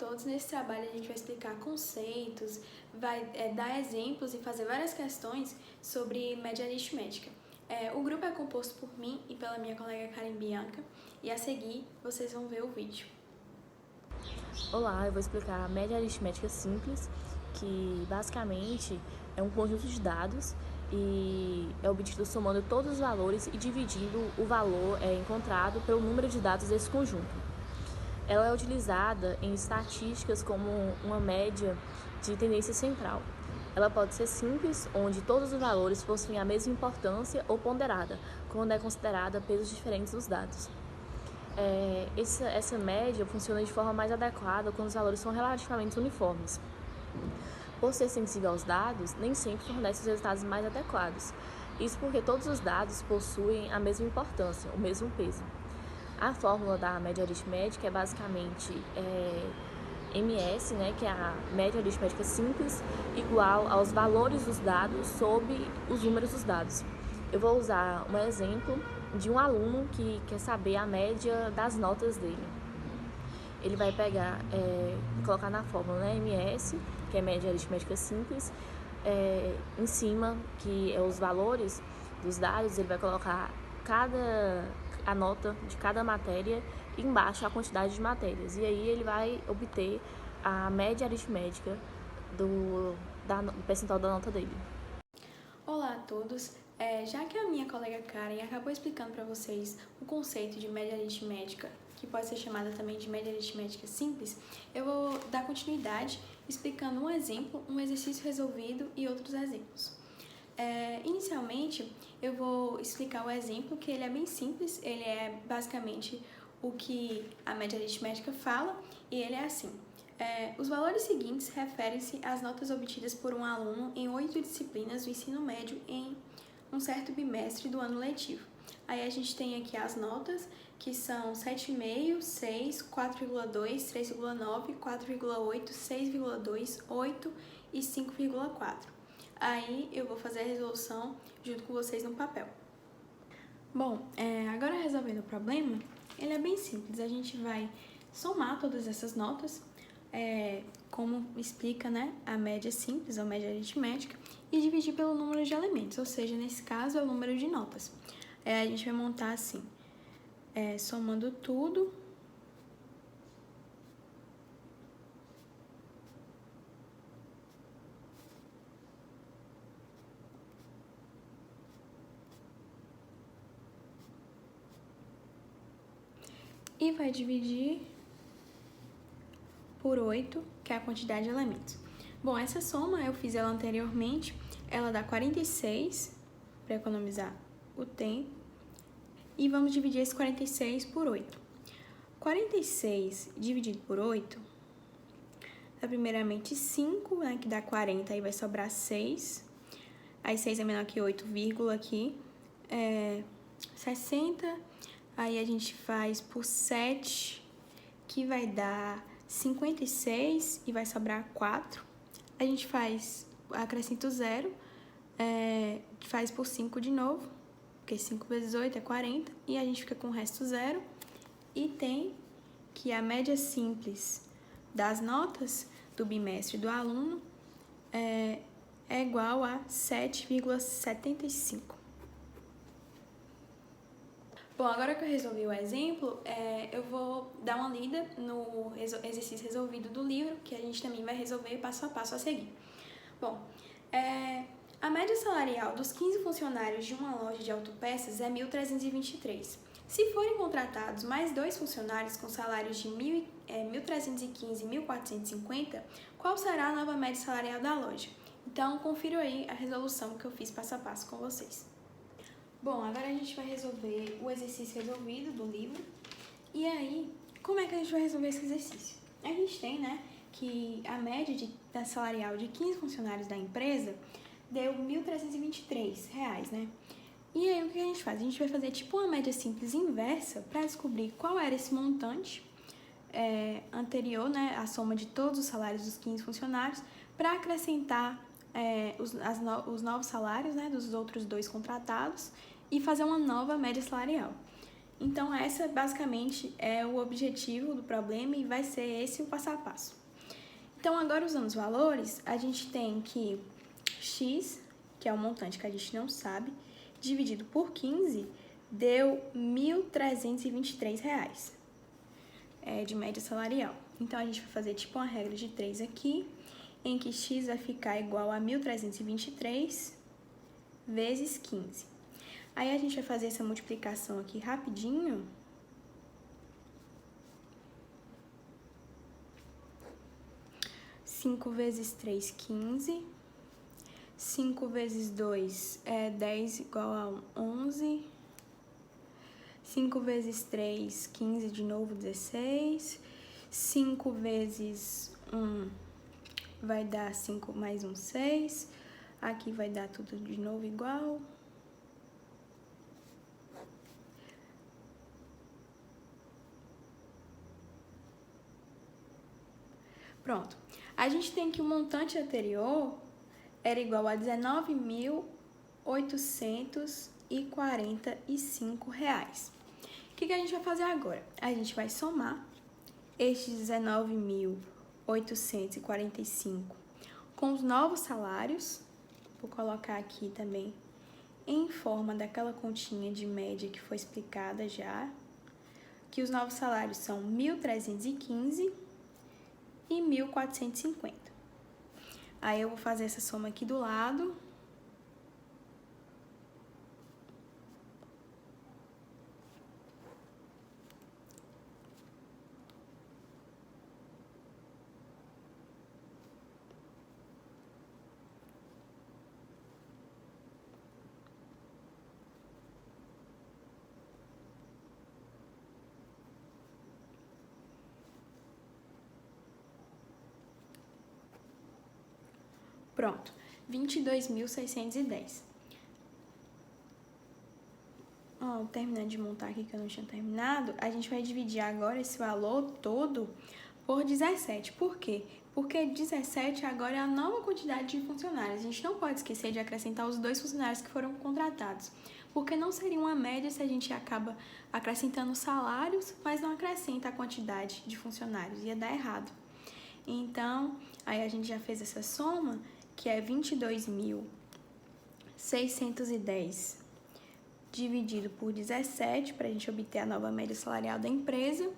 todos, nesse trabalho a gente vai explicar conceitos, vai dar exemplos e fazer várias questões sobre média aritmética. O grupo é composto por mim e pela minha colega Karen Bianca, e a seguir vocês vão ver o vídeo. Olá, eu vou explicar a média aritmética simples, que basicamente é um conjunto de dados e é obtido somando todos os valores e dividindo o valor encontrado pelo número de dados desse conjunto. Ela é utilizada em estatísticas como uma média de tendência central. Ela pode ser simples, onde todos os valores possuem a mesma importância, ou ponderada, quando é considerada pesos diferentes dos dados. Essa média funciona de forma mais adequada quando os valores são relativamente uniformes. Por ser sensível aos dados, nem sempre fornece os resultados mais adequados. Isso porque todos os dados possuem a mesma importância, o mesmo peso. A fórmula da média aritmética é basicamente MS, que é a média aritmética simples, igual aos valores dos dados sobre os números dos dados. Eu vou usar um exemplo de um aluno que quer saber a média das notas dele. Ele vai pegar, colocar na fórmula MS, que é média aritmética simples, em cima, que é os valores dos dados, ele vai colocar a nota de cada matéria e embaixo a quantidade de matérias. E aí ele vai obter a média aritmética do percentual da nota dele. Olá a todos! Já que a minha colega Karen acabou explicando para vocês o conceito de média aritmética, que pode ser chamada também de média aritmética simples, eu vou dar continuidade explicando um exemplo, um exercício resolvido e outros exemplos. Inicialmente, eu vou explicar o exemplo, que ele é bem simples, ele é basicamente o que a média aritmética fala, e ele é assim. Os valores seguintes referem-se às notas obtidas por um aluno em 8 disciplinas do ensino médio em um certo bimestre do ano letivo. Aí a gente tem aqui as notas, que são 7,5, 6, 4,2, 3,9, 4,8, 6,2, 8 e 5,4. Aí eu vou fazer a resolução junto com vocês no papel. Bom, agora resolvendo o problema, ele é bem simples. A gente vai somar todas essas notas, como explica, a média simples, ou média aritmética, e dividir pelo número de elementos, ou seja, nesse caso é o número de notas. A gente vai montar assim, somando tudo, e vai dividir por 8, que é a quantidade de elementos. Bom, essa soma eu fiz ela anteriormente, ela dá 46, para economizar o tempo, e vamos dividir esse 46 por 8. 46 dividido por 8 dá primeiramente 5, que dá 40, aí vai sobrar 6, aí 6 é menor que 8, vírgula aqui, 60, aí a gente faz por 7, que vai dar 56 e vai sobrar 4. A gente acrescenta o 0, faz por 5 de novo, porque 5 vezes 8 é 40, e a gente fica com o resto 0, e tem que a média simples das notas do bimestre do aluno é igual a 7,75. Bom, agora que eu resolvi o exemplo, eu vou dar uma lida no exercício resolvido do livro, que a gente também vai resolver passo a passo a seguir. Bom, a média salarial dos 15 funcionários de uma loja de autopeças é 1.323. Se forem contratados mais 2 funcionários com salários de 1.315 e 1.450, qual será a nova média salarial da loja? Então, confira aí a resolução que eu fiz passo a passo com vocês. Bom, agora a gente vai resolver o exercício resolvido do livro. E aí, como é que a gente vai resolver esse exercício? A gente tem, que a média da salarial de 15 funcionários da empresa deu R$ 1.323, E aí, o que a gente faz? A gente vai fazer tipo uma média simples inversa para descobrir qual era esse montante anterior, a soma de todos os salários dos 15 funcionários, para acrescentar os novos salários, dos outros 2 contratados, e fazer uma nova média salarial. Então, essa basicamente é o objetivo do problema e vai ser esse o passo a passo. Então, agora usando os valores, a gente tem que x, que é o montante que a gente não sabe, dividido por 15, deu R$ 1.323 de média salarial. Então, a gente vai fazer tipo uma regra de 3 aqui, em que x vai ficar igual a 1.323 vezes 15. Aí, a gente vai fazer essa multiplicação aqui rapidinho. Cinco vezes 3, 15. 5 vezes 2 é 10 igual a 11. 5 vezes 3, 15 de novo, 16. 5 vezes 1 vai dar 5 mais 1, 6. Aqui vai dar tudo de novo igual. Pronto. A gente tem que o montante anterior era igual a R$ 19.845. O que a gente vai fazer agora? A gente vai somar estes 19.845 com os novos salários. Vou colocar aqui também em forma daquela continha de média que foi explicada já, que os novos salários são 1.315 e 1.450. Aí eu vou fazer essa soma aqui do lado. Pronto, 22.610. Terminando de montar aqui que eu não tinha terminado, a gente vai dividir agora esse valor todo por 17. Por quê? Porque 17 agora é a nova quantidade de funcionários. A gente não pode esquecer de acrescentar os 2 funcionários que foram contratados, porque não seria uma média se a gente acaba acrescentando salários, mas não acrescenta a quantidade de funcionários, ia dar errado. Então, aí a gente já fez essa soma, que é 22.610 dividido por 17, para a gente obter a nova média salarial da empresa.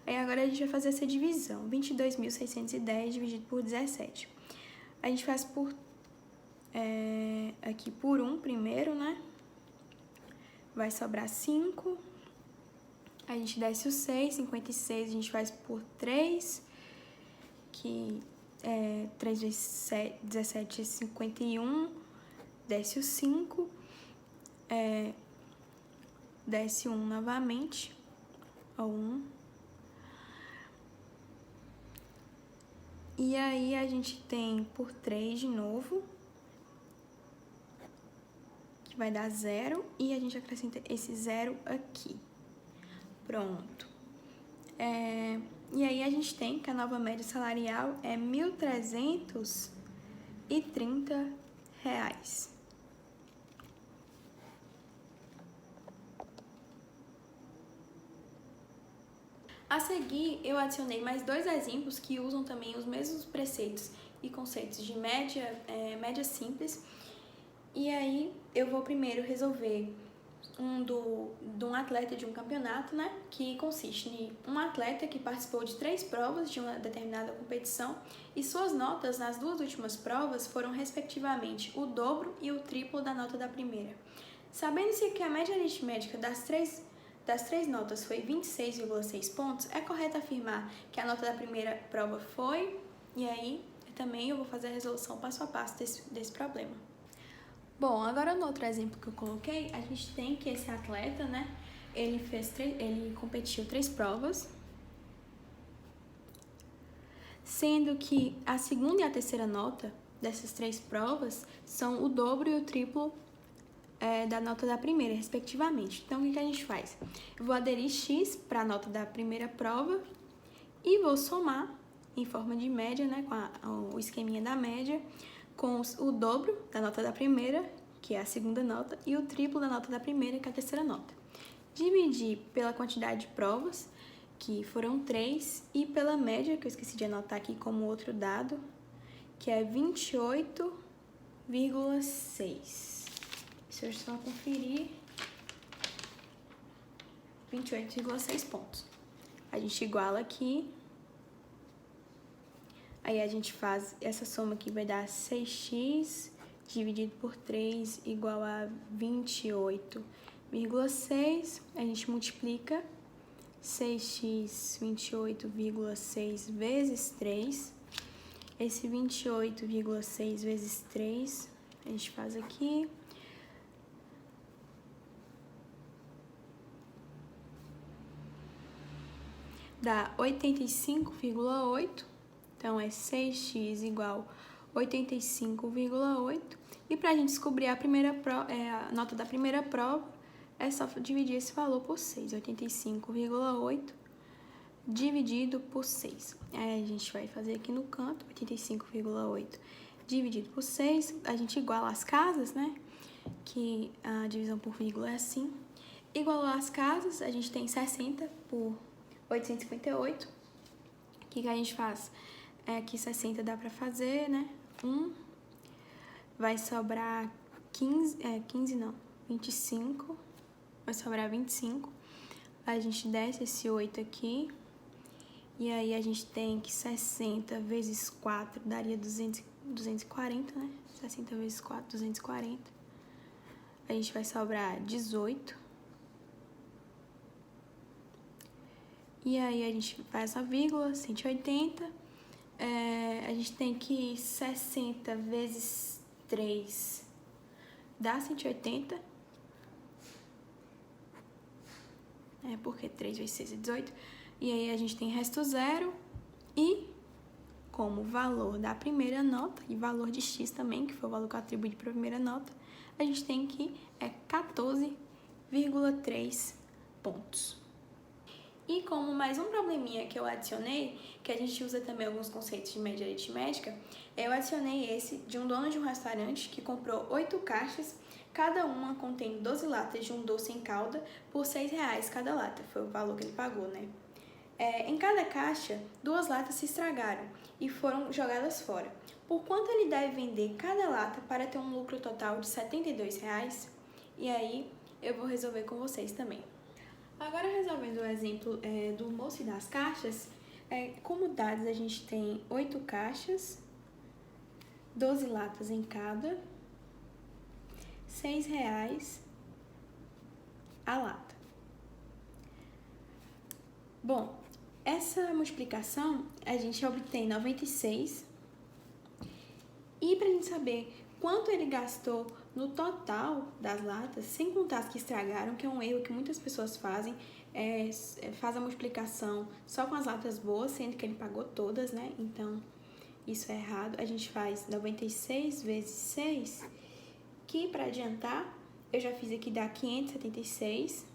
Aí agora a gente vai fazer essa divisão, 22.610 dividido por 17. A gente faz por aqui por 1 primeiro, né? Vai sobrar 5. A gente desce o 6, 56 a gente faz por 3, que 3 vezes 7, 17 é 51, desce o 5, desce 1 novamente, ó 1. E aí a gente tem por 3 de novo, que vai dar 0, e a gente acrescenta esse 0 aqui. Pronto. E aí a gente tem que a nova média salarial é R$ 1.330. A seguir, eu adicionei mais 2 exemplos que usam também os mesmos preceitos e conceitos de média simples. E aí, eu vou primeiro resolver de um atleta de um campeonato, né? Que consiste em um atleta que participou de 3 provas de uma determinada competição e suas notas nas 2 últimas provas foram, respectivamente, o dobro e o triplo da nota da primeira. Sabendo-se que a média aritmética das três notas foi 26,6 pontos, é correto afirmar que a nota da primeira prova foi, e aí também eu vou fazer a resolução passo a passo desse problema. Bom, agora no outro exemplo que eu coloquei, a gente tem que esse atleta, né, ele competiu 3 provas, sendo que a segunda e a terceira nota dessas 3 provas são o dobro e o triplo da nota da primeira, respectivamente. Então, o que a gente faz? Eu vou aderir x para a nota da primeira prova e vou somar em forma de média, né, com o esqueminha da média, com o dobro da nota da primeira, que é a segunda nota, e o triplo da nota da primeira, que é a terceira nota. dividir pela quantidade de provas, que foram 3, e pela média, que eu esqueci de anotar aqui como outro dado, que é 28,6. Deixa eu só conferir. 28,6 pontos. A gente iguala aqui. Aí a gente faz essa soma aqui, vai dar 6x dividido por 3 igual a 28,6. A gente multiplica 6x 28,6 vezes 3. Esse 28,6 vezes 3, a gente faz aqui. Dá 85,8. Então, é 6x igual a 85,8. E para a gente descobrir a nota da primeira prova, é só dividir esse valor por 6. 85,8 dividido por 6. Aí a gente vai fazer aqui no canto, 85,8 dividido por 6. A gente iguala as casas, né? Que a divisão por vírgula é assim. Igualou as casas, a gente tem 60 por 858. O que a gente faz? Aqui 60 dá pra fazer, né? vai sobrar 25. Vai sobrar 25. A gente desce esse 8 aqui. E aí a gente tem que 60 vezes 4 daria 240, né? 60 vezes 4, 240. A gente vai sobrar 18. E aí a gente faz a vírgula, 180. A gente tem que 60 vezes 3 dá 180. Porque 3 vezes 6 é 18. E aí a gente tem resto zero. E como valor da primeira nota e valor de x também, que foi o valor que eu atribuí para a primeira nota, a gente tem que 14,3 pontos. E como mais um probleminha que eu adicionei, que a gente usa também alguns conceitos de média aritmética, eu adicionei esse de um dono de um restaurante que comprou 8 caixas, cada uma contém 12 latas de um doce em calda por R$6 cada lata, foi o valor que ele pagou, né? Em cada caixa, 2 latas se estragaram e foram jogadas fora. Por quanto ele deve vender cada lata para ter um lucro total de R$72? E aí eu vou resolver com vocês também. Agora, resolvendo o exemplo do moço e das caixas, como dados a gente tem 8 caixas, 12 latas em cada, R$6 a lata. Bom, essa multiplicação a gente obtém 96. E para a gente saber quanto ele gastou no total das latas, sem contar as que estragaram, que é um erro que muitas pessoas fazem, faz a multiplicação só com as latas boas, sendo que ele pagou todas, né? Então, isso é errado. A gente faz 96 vezes 6, que para adiantar, eu já fiz aqui, dá 576,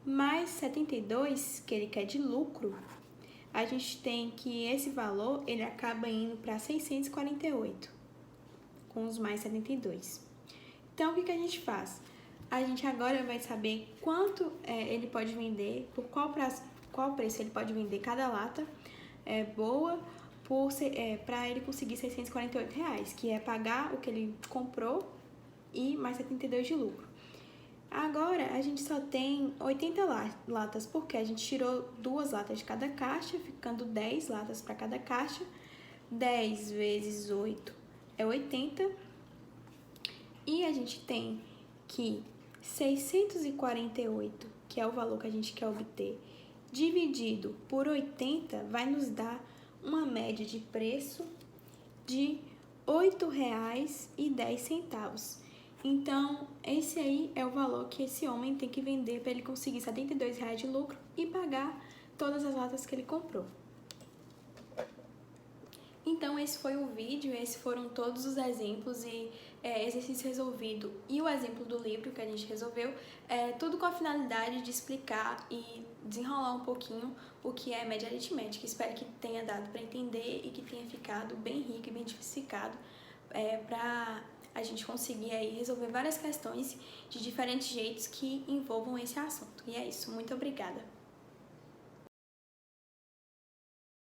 mais 72, que ele quer de lucro, a gente tem que esse valor, ele acaba indo para 648, com os mais 72. Então, o que a gente faz? A gente agora vai saber quanto ele pode vender, por qual preço ele pode vender cada lata boa, para ele conseguir R$648, que é pagar o que ele comprou e mais 72 de lucro. Agora, a gente só tem 80 latas, porque a gente tirou 2 latas de cada caixa, ficando 10 latas para cada caixa. 10 vezes 8 é 80. E a gente tem que 648, que é o valor que a gente quer obter, dividido por 80, vai nos dar uma média de preço de R$8,10. Então, esse aí é o valor que esse homem tem que vender para ele conseguir R$72 de lucro e pagar todas as latas que ele comprou. Então, esse foi o vídeo, esses foram todos os exemplos e exercício resolvido e o exemplo do livro que a gente resolveu, tudo com a finalidade de explicar e desenrolar um pouquinho o que é média aritmética. Espero que tenha dado para entender e que tenha ficado bem rico e bem diversificado para a gente conseguir aí resolver várias questões de diferentes jeitos que envolvam esse assunto. E é isso, muito obrigada!